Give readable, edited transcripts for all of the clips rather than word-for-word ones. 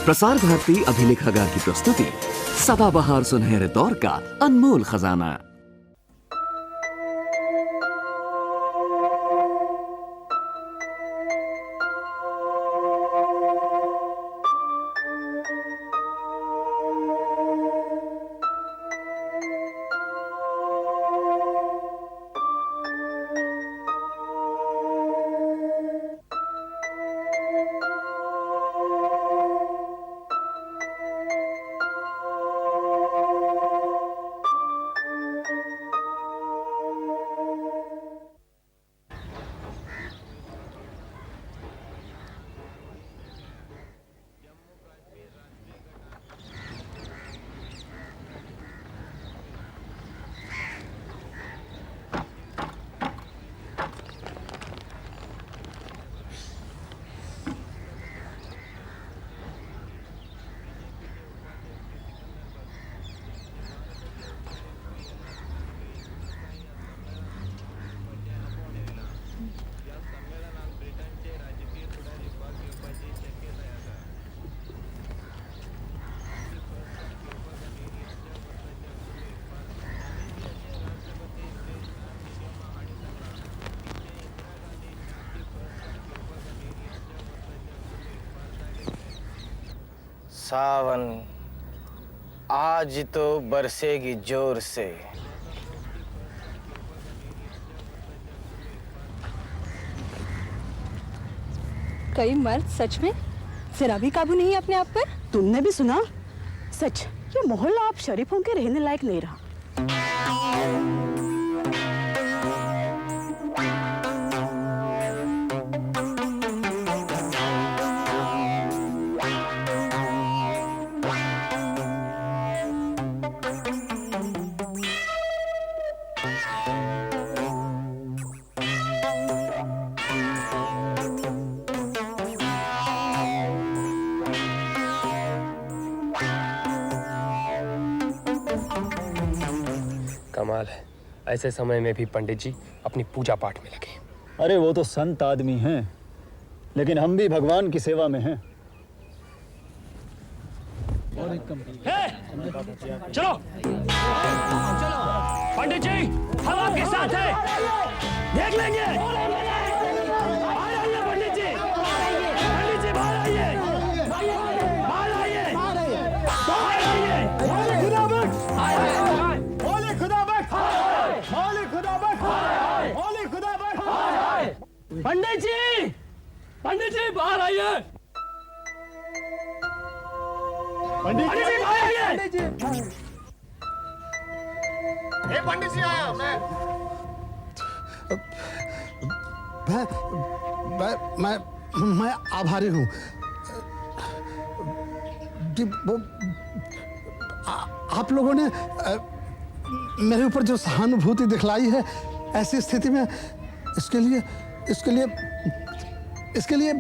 प्रसार भारती अभिलेखागार की प्रस्तुति सदाबहार सुनहरे दौर का अनमोल खजाना। सावन आज तो बरसेगी जोर से। कई मर्द सच में जरा भी काबू नहीं है अपने आप पर। तुमने भी सुना? सच, ये मोहल्ला आप शरीफों के रहने लायक नहीं रहा। कमाल है, ऐसे समय में भी पंडित जी अपनी पूजा पाठ में लगे। अरे वो तो संत आदमी हैं, लेकिन हम भी भगवान की सेवा में हैं। चलो पंडित जी, हम आपके साथ हैं, देख लेंगे। पंडित जी, बाहर आइए, बाहर आइए, बाहर आइए। खुदा बख्श, होली खुदा बख्श, होली खुदा बख्श, होली खुदा बख्श। पंडित जी बाहर आइए। पंडित जी बाहर आइए। पंडित जी आया। मैं आभारी हूँ। वो आप लोगों ने मेरे ऊपर जो सहानुभूति दिखलाई है ऐसी स्थिति में, इसके लिए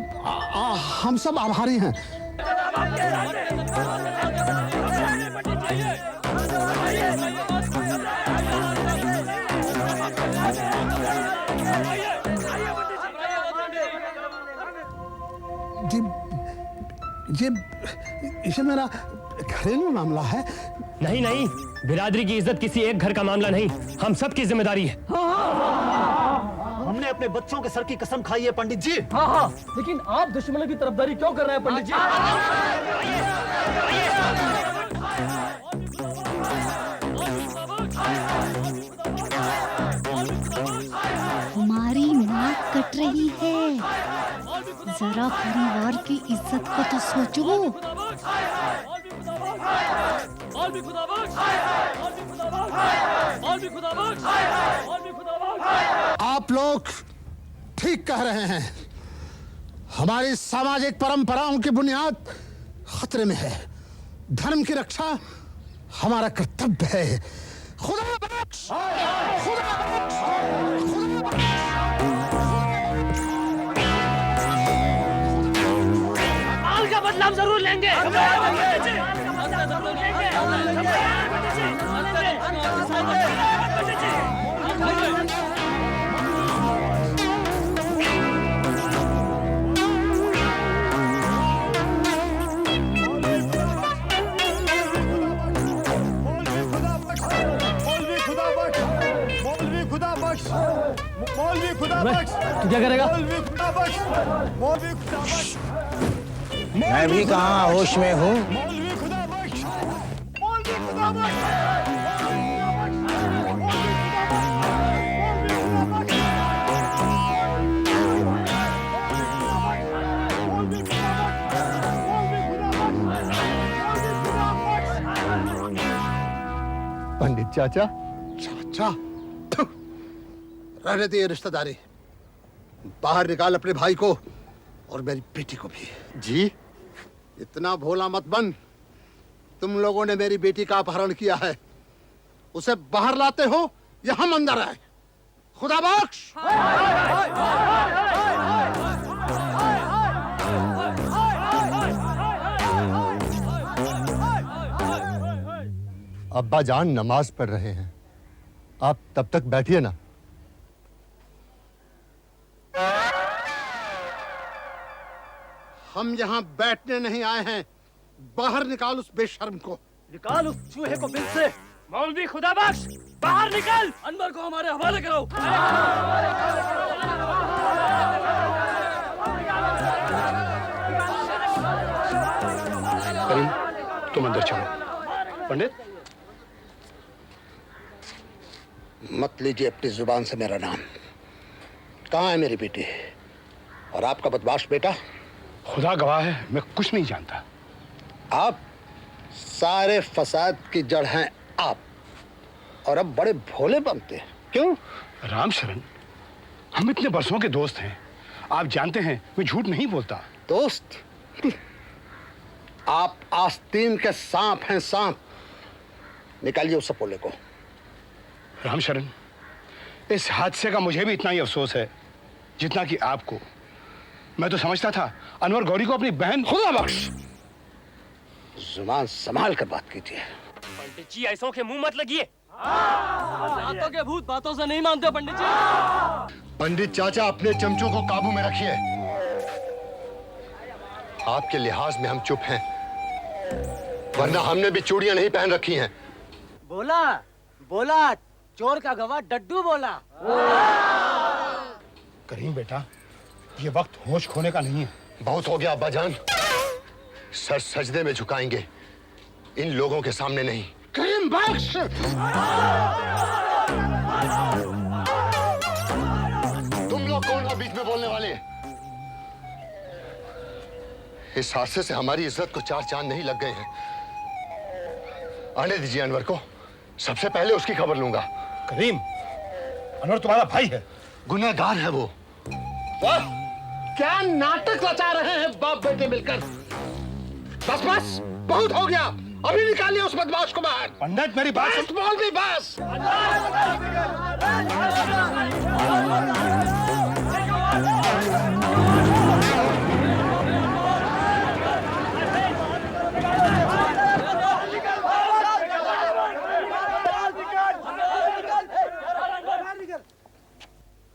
हम सब आभारी हैं। ये मेरा घरेलू मामला है। नहीं, बिरादरी की इज्जत किसी एक घर का मामला नहीं, हम सब की जिम्मेदारी है। हमने अपने बच्चों के सर की कसम खाई है पंडित जी। हाँ, लेकिन आप दुश्मनों की तरफदारी क्यों कर रहे हैं पंडित जी? हमारी नाक कट रही है, जरा परिवार की इज्जत को तो सोचो। आप लोग ठीक कह रहे हैं। हमारी सामाजिक परंपराओं की बुनियाद खतरे में है। धर्म की रक्षा हमारा कर्तव्य है। खुदा बख्श, खुदा बख्श, खुदा बख्श। माल का बदला हम जरूर लेंगे। क्या करेगा? मैं भी कहाँ होश में हूँ। पंडित चाचा। चाचा रहने दे ये रिश्तेदारी, बाहर निकाल अपने भाई को और मेरी बेटी को भी। जी इतना भोला मत बन, तुम लोगों ने मेरी बेटी का अपहरण किया है, उसे बाहर लाते हो या हम अंदर आए? खुदा बख्श। अब्बा जान नमाज पढ़ रहे हैं, आप तब तक बैठिए ना। हम यहाँ बैठने नहीं आए हैं, बाहर निकाल उस बेशर्म को। निकाल उस चूहे को बिल से। मौलवी खुदा बख्श, बाहर निकल। अनवर को हमारे हवाले करो। करीम तुम अंदर चलो। पंडित मत लीजिए अपनी जुबान से मेरा नाम। कहाँ है मेरी बेटी और आपका बदमाश बेटा? खुदा गवाह है, मैं कुछ नहीं जानता। आप सारे फसाद की जड़ हैं आप, और अब बड़े भोले बनते हैं। क्यों? राम शरण, हम इतने बरसों के दोस्त हैं, आप जानते हैं मैं झूठ नहीं बोलता। दोस्त? आप आस्तीन के सांप हैं, सांप। निकालिए उस सपोले को। राम शरण, इस हादसे का मुझे भी इतना ही अफसोस है जितना कि आपको। मैं तो समझता था अनवर गौरी को अपनी बहन। खुदा बख्श, जुबान संभाल कर बात कीजिए। पंडित जी ऐसों के मुंह मत लगिए। बातों के भूत बातों से नहीं मानते पंडित जी। पंडित चाचा अपने चमचों को काबू में रखिए। आपके लिहाज में हम चुप हैं, वरना हमने भी चूड़ियां नहीं पहन रखी हैं। बोला बोला, चोर का गवाह डड्डू बोला। करीम बेटा, ये वक्त होश खोने का नहीं है। बहुत हो गया अब्बा जान, सर सजदे में झुकाएंगे, इन लोगों के सामने नहीं। करीम बख्श! तुम लोग कौन हो बीच में बोलने वाले? इस हादसे से हमारी इज्जत को चार चांद नहीं लग गए हैं। आने दीजिए अनवर को, सबसे पहले उसकी खबर लूंगा। करीम, अनवर तुम्हारा भाई है। गुनहगार है वो। वाह, क्या नाटक रचा रहे हैं बाप बेटे मिलकर। बस बस, बहुत हो गया, अभी निकालिए उस बदमाश को बाहर। पंडित मेरी बात बस बोल भी बस।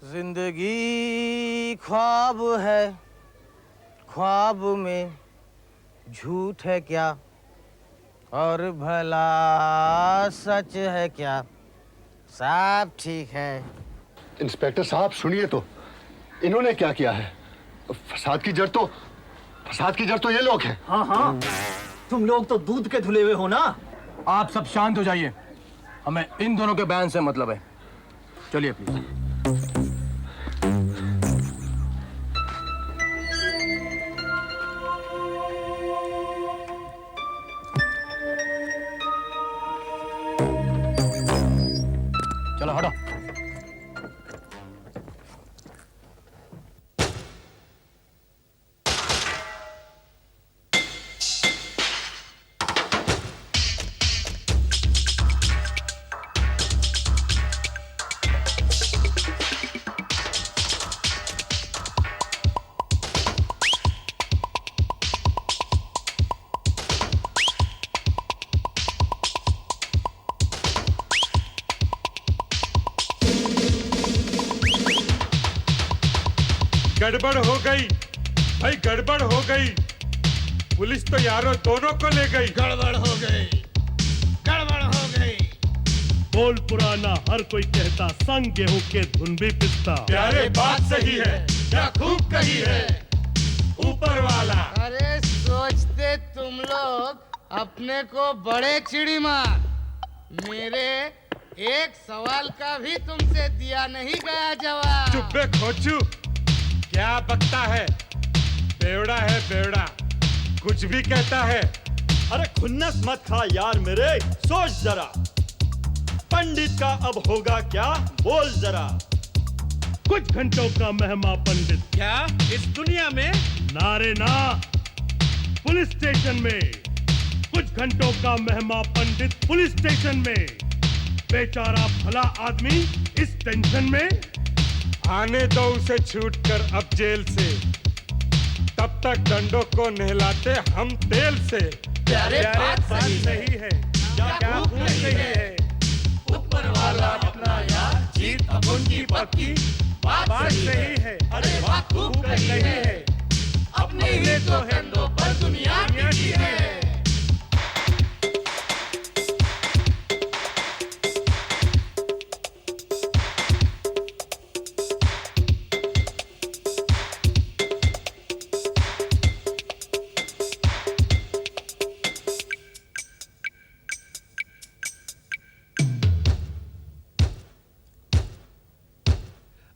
जिंदगी ख्वाब है, ख्वाब में झूठ है क्या, और भला सच है क्या? सब ठीक है। इंस्पेक्टर साहब सुनिए तो, इन्होंने क्या किया है? फसाद की जड़ तो ये लोग हैं। हाँ हाँ, तुम लोग तो दूध के धुले हुए हो ना। आप सब शांत हो जाइए, हमें इन दोनों के बयान से मतलब है। चलिए प्लीज। चलो हटो। गड़बड़ हो गई भाई, गड़बड़ हो गई। पुलिस तो यारों दोनों को ले गई। गड़बड़ हो गई, गड़बड़ हो गई। बोल पुराना हर कोई कहता, संग गेहूं के धुन भी पिसता। प्यारे बात सही है, क्या खूब कही है ऊपर वाला। अरे सोचते तुम लोग अपने को बड़े चिड़ी मार, मेरे एक सवाल का भी तुमसे दिया नहीं गया जवाब। चुप बे खोचू, क्या बकता है? बेवड़ा है बेवड़ा, कुछ भी कहता है। अरे खुन्नस मत खा यार मेरे, सोच जरा पंडित का अब होगा क्या, बोल जरा। कुछ घंटों का मेहमा पंडित क्या इस दुनिया में? नारे ना, पुलिस स्टेशन में। कुछ घंटों का मेहमा पंडित पुलिस स्टेशन में। बेचारा भला आदमी इस टेंशन में। आने दो उसे छूटकर अब जेल से, तब तक डंडों को नहलाते हम तेल से। प्यारे बात सही है, क्या खूब सही है ऊपर वाला अपना यार, जीत अपन की पक्की। बात सही है, अरे वाह खूब कही है, अपने ही तो कंधों पर दुनिया टिकी है।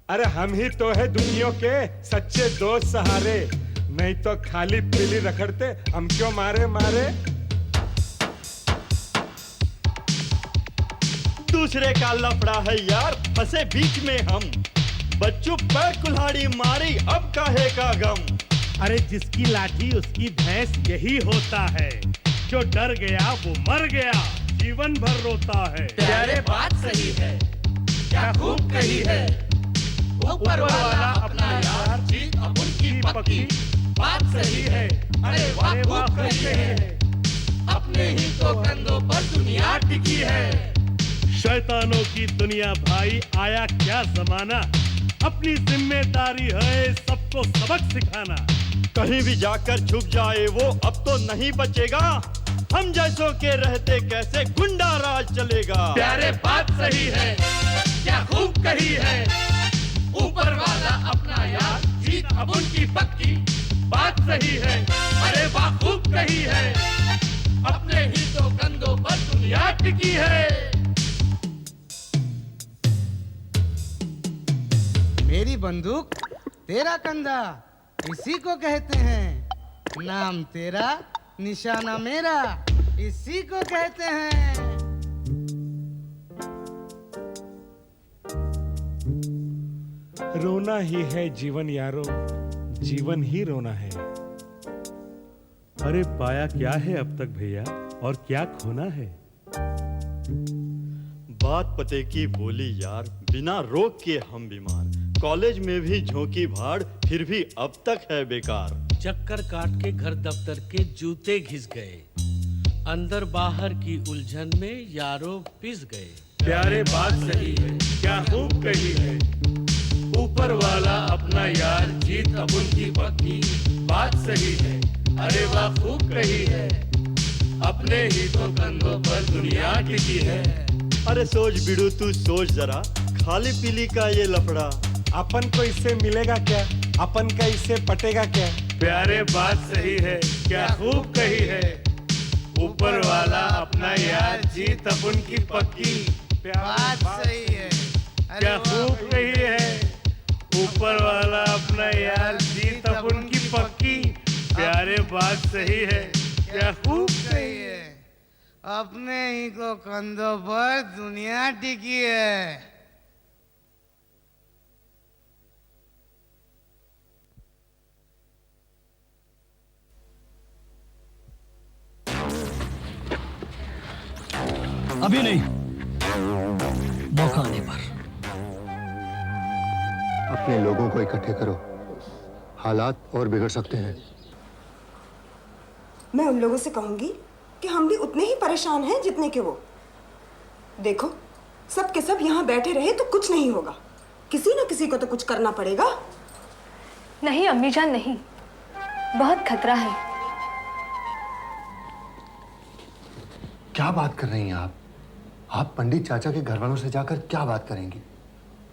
अरे हम ही तो है दुनिया के सच्चे दोस्त सहारे, नहीं तो खाली पीली रखड़ते हम क्यों मारे मारे। दूसरे का लफड़ा है यार, फंसे बीच में हम। बच्चों पैर कुल्हाड़ी मारी, अब काहे का गम। अरे जिसकी लाठी उसकी भैंस यही होता है, जो डर गया वो मर गया, जीवन भर रोता है। प्यारे बात सही है, क्या खूब कही है ऊपर वाला अपना यार, जीत अपन की पक्की। बात सही है, अरे वाह खूब कही है, अपने ही तो कंधों पर दुनिया टिकी है। शैतानों की दुनिया भाई, आया क्या जमाना, अपनी जिम्मेदारी है सबको सबक सिखाना। कहीं भी जाकर छुप जाए वो अब तो नहीं बचेगा, हम जैसों के रहते कैसे गुंडा राज चलेगा। प्यारे बात सही है, क्या खूब कही है ऊपर वाला अपना यार, जीत अपन की पक्की। बात सही है, अरे वाह खूब कही है, अपने ही तो कंधों पर दुनिया टिकी है। मेरी बंदूक तेरा कंधा, इसी को कहते हैं नाम तेरा निशाना मेरा, इसी को कहते हैं। रोना ही है जीवन यारो, जीवन ही रोना है। अरे पाया क्या है अब तक भैया, और क्या खोना है। बात पते की बोली यार, बिना रोक के हम बीमार। कॉलेज में भी झोंकी भाड़, फिर भी अब तक है बेकार। चक्कर काट के घर दफ्तर के जूते घिस गए, अंदर बाहर की उलझन में यारो पिस गए। प्यारे बात सही है, क्या खूब कही है ऊपर वाला अपना यार, जीत अपन की पक्की। बात सही है, अरे वाह खूब कही है, अपने ही तो कंधों पर दुनिया टिकी है। अरे सोच बिड़ू तू सोच जरा, खाली पीली का ये लफड़ा, अपन को इससे मिलेगा क्या, अपन का इससे पटेगा क्या। प्यारे बात सही है, क्या खूब कही है ऊपर वाला अपना यार, जीत अपन की पक्की। बात सही है, क्या खूब कही है ऊपर वाला अपना यार, जीत अपन की पक्की। प्यारे बात सही है, क्या खूब सही है, अपने ही तो कंधों पर दुनिया टिकी है। अभी नहीं, मौका आने पर। अपने लोगों को इकट्ठे करो, हालात और बिगड़ सकते हैं। मैं उन लोगों से कहूंगी कि हम भी उतने ही परेशान हैं जितने के वो। देखो, सब के सब यहाँ बैठे रहे तो कुछ नहीं होगा, किसी न किसी को तो कुछ करना पड़ेगा। नहीं अम्मी जान, नहीं, बहुत खतरा है। क्या बात कर रही हैं आप? आप पंडित चाचा के घर वालों से जाकर क्या बात करेंगी?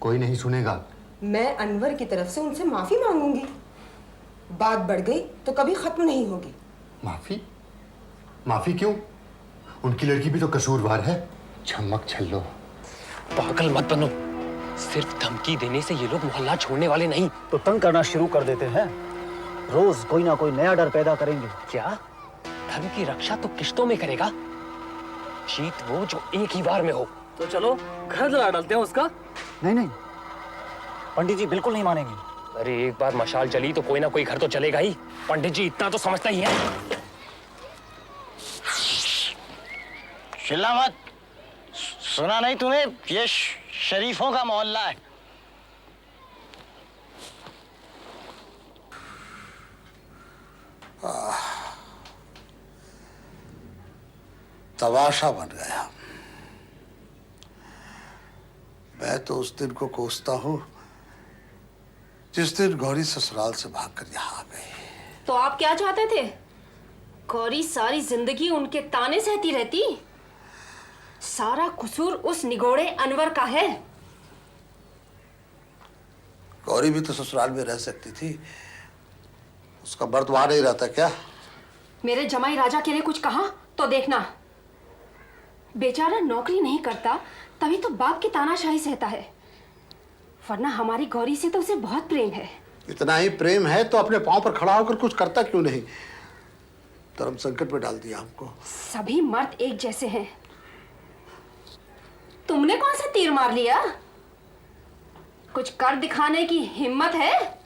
कोई नहीं सुनेगा। मैं अनवर की तरफ से उनसे माफी मांगूंगी। बात बढ़ गई तो कभी खत्म नहीं होगी। माफी? माफी क्यों? उनकी लड़की भी तो कसूरवार है। झमक छल्लो। पागल मत बनो। सिर्फ धमकी देने से ये लोग मोहल्ला छोड़ने वाले नहीं। तो तंग करना शुरू कर देते हैं। रोज कोई ना कोई नया डर पैदा करेंगे। क्या? धर्म की रक्षा तो किश्तों में करेगा? जीत वो जो एक ही बार में हो। तो चलो घर जला डालते हैं उसका। नहीं नहीं, पंडित जी बिल्कुल नहीं मानेंगे। अरे एक बार मशाल जली तो कोई ना कोई घर तो चलेगा ही। पंडित जी इतना तो समझता ही है। चिल्ला मत। सुना नहीं तूने? ये शरीफों का मोहल्ला है। तमाशा बन गया। मैं तो उस दिन को कोसता हूं जिस दिन गौरी ससुराल से भागकर यहाँ आ गई। तो आप क्या चाहते थे? गौरी सारी जिंदगी उनके ताने सहती रहती? सारा कसूर उस निगोड़े अनवर का है। गौरी भी तो ससुराल में रह सकती थी। उसका मर्द वहां नहीं रहता क्या? मेरे जमाई राजा के लिए कुछ कहा तो देखना। बेचारा नौकरी नहीं करता तभी तो बाप की तानाशाही सहता है, वरना हमारी गौरी से तो उसे बहुत प्रेम है। इतना ही प्रेम है तो अपने पांव पर खड़ा होकर कुछ करता क्यों नहीं? धर्म संकट में डाल दिया हमको। सभी मर्द एक जैसे हैं। तुमने कौन सा तीर मार लिया? कुछ कर दिखाने की हिम्मत है?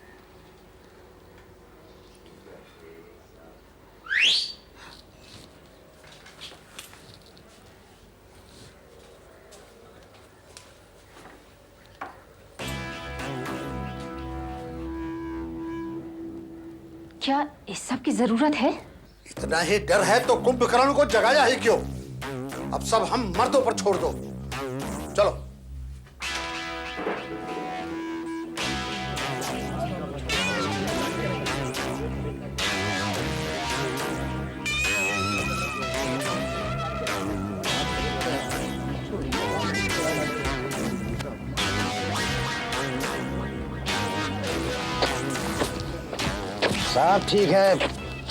क्या इस सब की जरूरत है? इतना ही डर है तो कुंभकर्ण को जगाया ही क्यों? अब सब हम मर्दों पर छोड़ दो। चलो। सब ठीक है,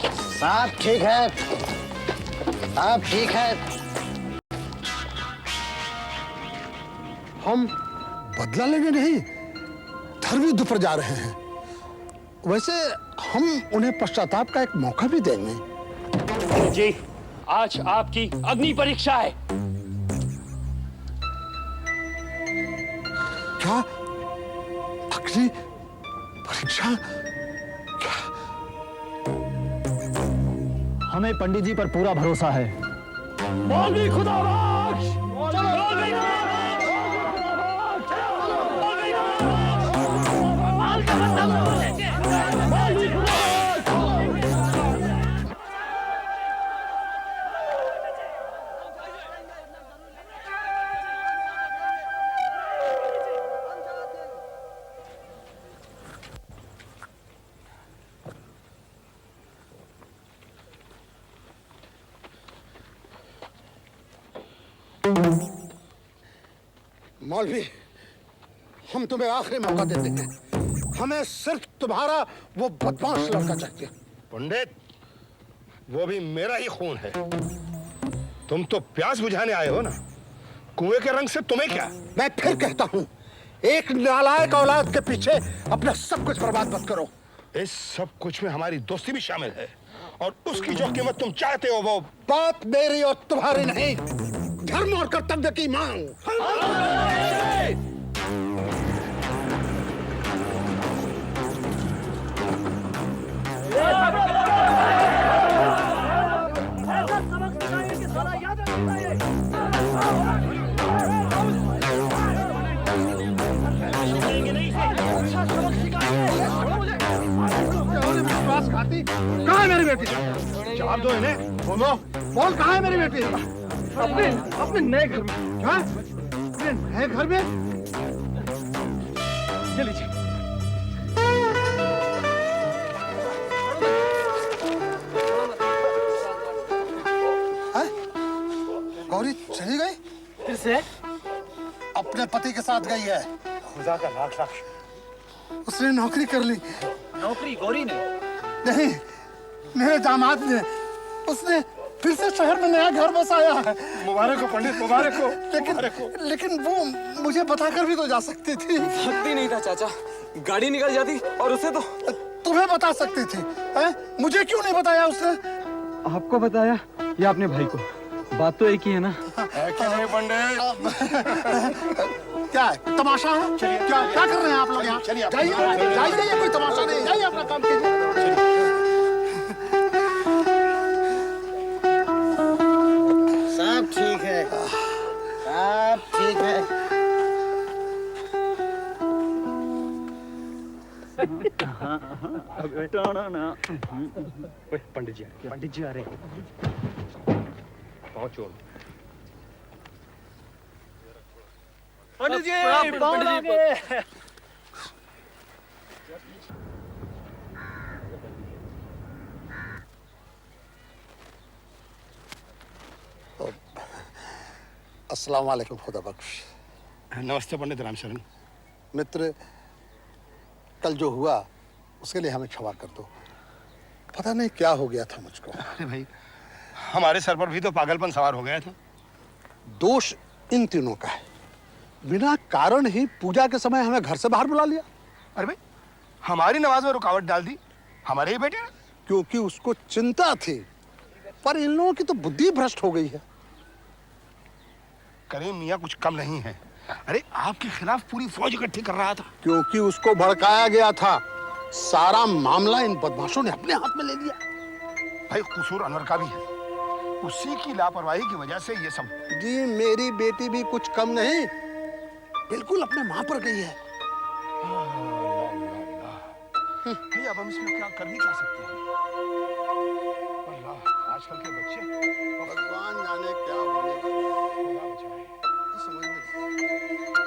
सब ठीक है, सब ठीक है। हम बदला लेने नहीं, धर्म युद्ध पर जा रहे हैं। वैसे हम उन्हें पश्चाताप का एक मौका भी देंगे। जी, आज आपकी अग्नि परीक्षा है। क्या? अग्नि परीक्षा? हमें पंडित जी पर पूरा भरोसा है। मौलवी खुदाबख्श! मौलवी, हम तुम्हें आखिरी मौका देते हैं। हमें सिर्फ तुम्हारा वो बदमाश लड़का चाहिए। पंडित, वो भी मेरा ही खून है। तुम तो प्यास बुझाने आए हो ना, कुएं के रंग से तुम्हें क्या? मैं फिर कहता हूँ, एक नालायक औलाद के पीछे अपना सब कुछ बर्बाद मत करो। इस सब कुछ में हमारी दोस्ती भी शामिल है, और उसकी जो कीमत तुम चाहते हो वो बात मेरी और तुम्हारी नहीं, धर्म और कर्तव्य की मांग। कहाँ है मेरी बेटी? जवाब दो इन्हें। बोलो, बोल कहाँ है मेरी बेटी? अपने अपने नए घर में। क्या? अपने नए घर में? ये लीजिए। गौरी चली गई? फिर कैसे? अपने पति के साथ गई है। खुदा का लाख लाख। उसने नौकरी कर ली। नौकरी गौरी ने? नहीं, मेरे दामाद ने। उसने फिर से शहर में नया घर बसाया है। मुबारक हो पंडित, मुबारक हो। लेकिन वो मुझे बताकर भी तो जा सकती थी। वक्त ही नहीं था चाचा, गाड़ी निकल जाती और उसे तो। तुम्हें बता सकती थी, हैं? मुझे क्यों नहीं बताया उसने? आपको बताया या अपने भाई को? बात तो एक ही है ना। क्या है पंडित? क्या है? तमाशा है? क्या कर रहे हैं आप लोग यहाँ? जाइए, ये कोई तमाशा नहीं। जाइए अपना काम कीजिए। सब ठीक है, सब ठीक है। पंडित जी आ रहे हैं। पहुंचो। पंडित जी बहुत आगे। अस्सलाम वालेकुम खुदा बख्श। नमस्ते पंडित रामशरण। मित्र, कल जो हुआ उसके लिए हमें क्षमा कर दो। पता नहीं क्या हो गया था मुझको। अरे भाई, हमारे सर पर भी तो पागलपन सवार हो गया था। दोष इन तीनों का है। बिना कारण ही पूजा के समय हमें घर से बाहर बुला लिया। अरे भाई, हमारी नमाज में रुकावट डाल दी हमारे ही बेटे ने। क्योंकि उसको चिंता थी, पर इन लोगों की तो बुद्धि भ्रष्ट हो गई है। करीम मियाँ कुछ कम नहीं है। अरे आपके खिलाफ पूरी फौज इकट्ठी कर रहा था। क्योंकि उसको भड़काया गया था। सारा मामला इन बदमाशों ने अपने हाथ में ले लिया। भाई कसूर अनवर का भी है, उसी की लापरवाही की वजह से ये सब। जी, मेरी बेटी भी कुछ कम नहीं, बिल्कुल अपने माँ पर गई है। भाई अब हम इसमें क्या कर भी क्या सकते हैं? अल्लाह, आजकल के बच्चे, भगवान जाने क्या होने वाला है। समझ में नहीं।